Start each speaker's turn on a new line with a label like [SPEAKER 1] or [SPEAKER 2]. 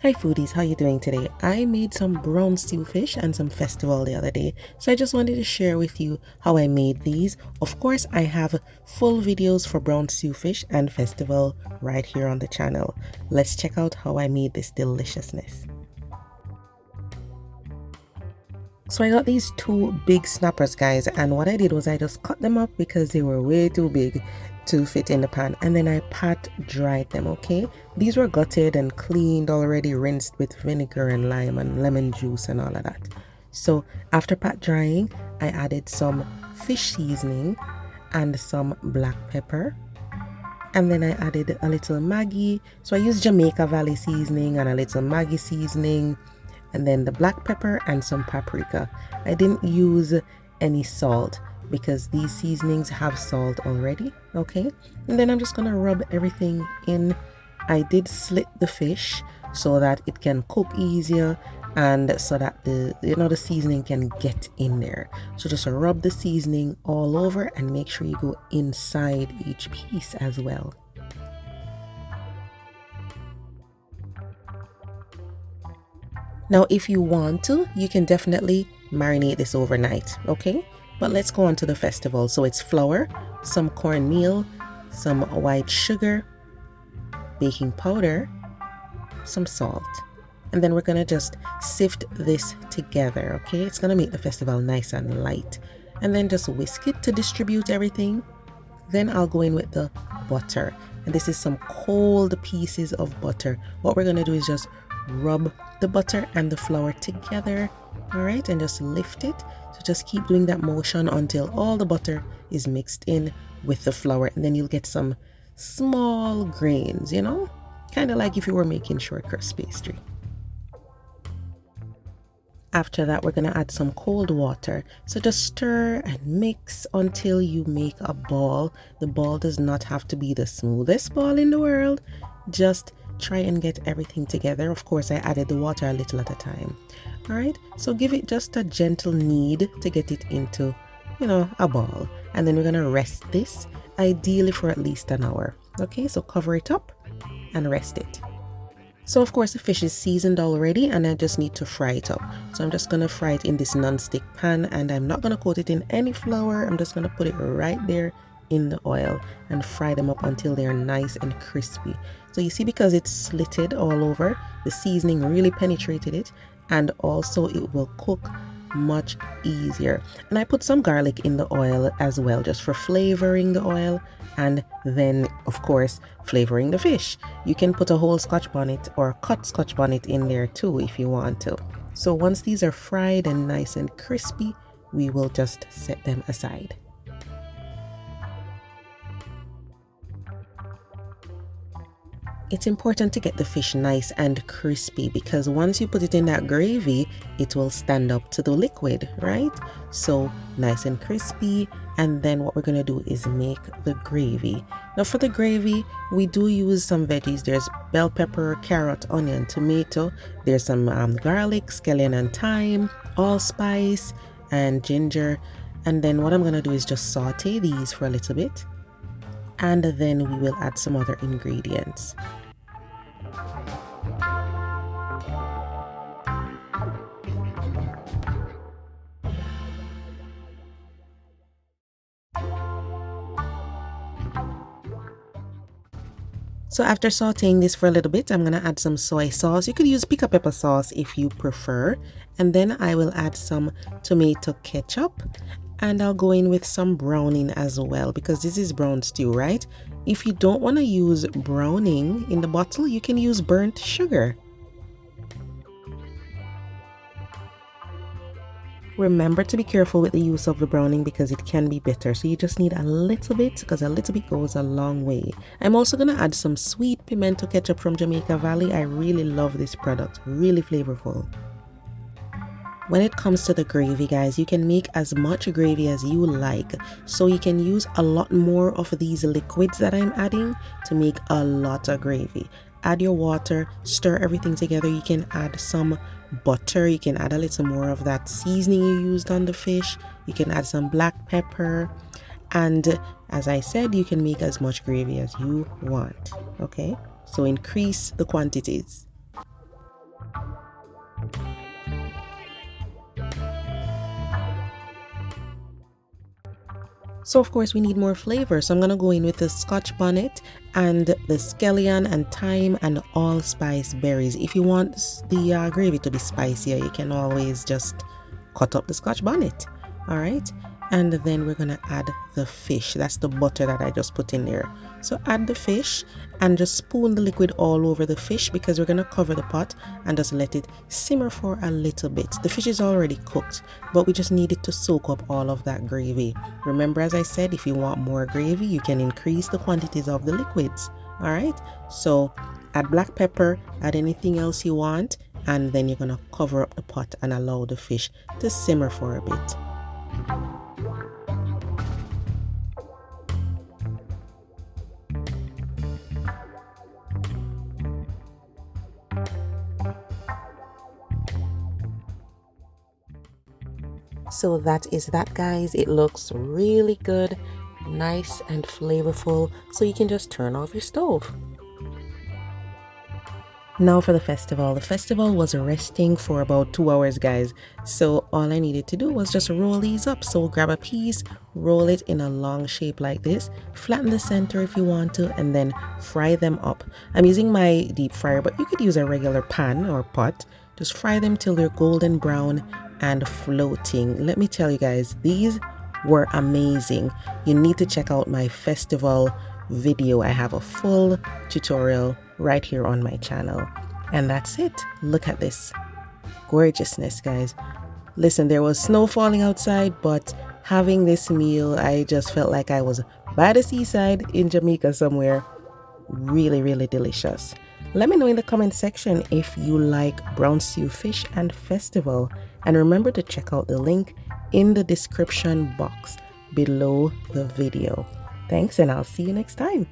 [SPEAKER 1] Hi foodies, how you doing today? I made some brown stew fish and some festival the other day, so I just wanted to share with you how I made these. Of course, I have full videos for brown stew fish and festival right here on the channel. Let's check out how I made this deliciousness. So I got these two big snappers, guys, and what I did was I just cut them up because they were way too big to fit in the pan, and then I pat dried them. Okay, these were gutted and cleaned already, rinsed with vinegar and lime and lemon juice and all of that. So after pat drying, I added some fish seasoning and some black pepper, and then I added a little Maggi. So I used Jamaica Valley seasoning and a little Maggi seasoning, and then the black pepper and some paprika. I didn't use any salt because these seasonings have salt already. Okay, and then I'm just gonna rub everything in. I did slit the fish so that it can cook easier and so that the seasoning can get in there. So just rub the seasoning all over and make sure you go inside each piece as well. Now, if you want to, you can definitely marinate this overnight, okay? But let's go on to the festival. So it's flour, some cornmeal, some white sugar, baking powder, some salt. And then we're gonna just sift this together, okay? It's gonna make the festival nice and light. And then just whisk it to distribute everything. Then I'll go in with the butter. And this is some cold pieces of butter. What we're gonna do is just rub the butter and the flour together, all right, and just lift it. So just keep doing that motion until all the butter is mixed in with the flour, and then you'll get some small grains, kind of like if you were making short crust pastry. After that, we're going to add some cold water. So just stir and mix until you make a ball. The ball does not have to be the smoothest ball in the world. Just try and get everything together. Of course, I added the water a little at a time. All right, so give it just a gentle knead to get it into, a ball. And then we're going to rest this, ideally for at least an hour. Okay, so cover it up and rest it. So of course the fish is seasoned already and I just need to fry it up. So I'm just going to fry it in this non-stick pan, and I'm not going to coat it in any flour. I'm just going to put it right there in the oil and fry them up until they're nice and crispy. So you see, because it's slitted all over, the seasoning really penetrated it, and also it will cook much easier. And I put some garlic in the oil as well, just for flavoring the oil, and then of course flavoring the fish. You can put a whole Scotch bonnet or cut Scotch bonnet in there too if you want to. So once these are fried and nice and crispy, we will just set them aside. It's important to get the fish nice and crispy because once you put it in that gravy, it will stand up to the liquid, right? So nice and crispy. And then what we're going to do is make the gravy. Now for the gravy, we do use some veggies. There's bell pepper, carrot, onion, tomato. There's some garlic, scallion and thyme, allspice and ginger. And then what I'm going to do is just saute these for a little bit. And then we will add some other ingredients. So after sauteing this for a little bit, I'm going to add some soy sauce. You could use pico pepper sauce if you prefer. And then I will add some tomato ketchup. And I'll go in with some browning as well because this is brown stew, right? If you don't want to use browning in the bottle, you can use burnt sugar. Remember to be careful with the use of the browning because it can be bitter. So you just need a little bit because a little bit goes a long way. I'm also going to add some sweet pimento ketchup from Jamaica Valley. I really love this product, really flavorful. When it comes to the gravy, guys, you can make as much gravy as you like. So you can use a lot more of these liquids that I'm adding to make a lot of gravy. Add your water, stir everything together. You can add some butter. You can add a little more of that seasoning you used on the fish. You can add some black pepper. And as I said, you can make as much gravy as you want. Okay, so increase the quantities. So of course we need more flavor. So I'm going to go in with the Scotch bonnet and the Scallion and Thyme and Allspice berries. If you want the gravy to be spicier, you can always just cut up the Scotch bonnet. All right. And then we're going to add the fish. That's the butter that I just put in there. So add the fish and just spoon the liquid all over the fish, because we're going to cover the pot and just let it simmer for a little bit. The fish is already cooked, but we just need it to soak up all of that gravy. Remember, as I said, if you want more gravy, you can increase the quantities of the liquids. All right. So add black pepper, add anything else you want, and then you're going to cover up the pot and allow the fish to simmer for a bit. So that is that, guys. It looks really good, nice and flavorful, so you can just turn off your stove. Now for the festival. The festival was resting for about 2 hours, guys. So all I needed to do was just roll these up. So grab a piece, roll it in a long shape like this, flatten the center if you want to, and then fry them up. I'm using my deep fryer, but you could use a regular pan or pot. Just fry them till they're golden brown and floating. Let me tell you guys, these were amazing. You need to check out my festival video. I have a full tutorial right here on my channel. And that's it. Look at this gorgeousness, guys. Listen, there was snow falling outside, but having this meal, I just felt like I was by the seaside in Jamaica somewhere. Really, really delicious. Let me know in the comment section if you like brown stew fish and festival. And remember to check out the link in the description box below the video. Thanks, and I'll see you next time.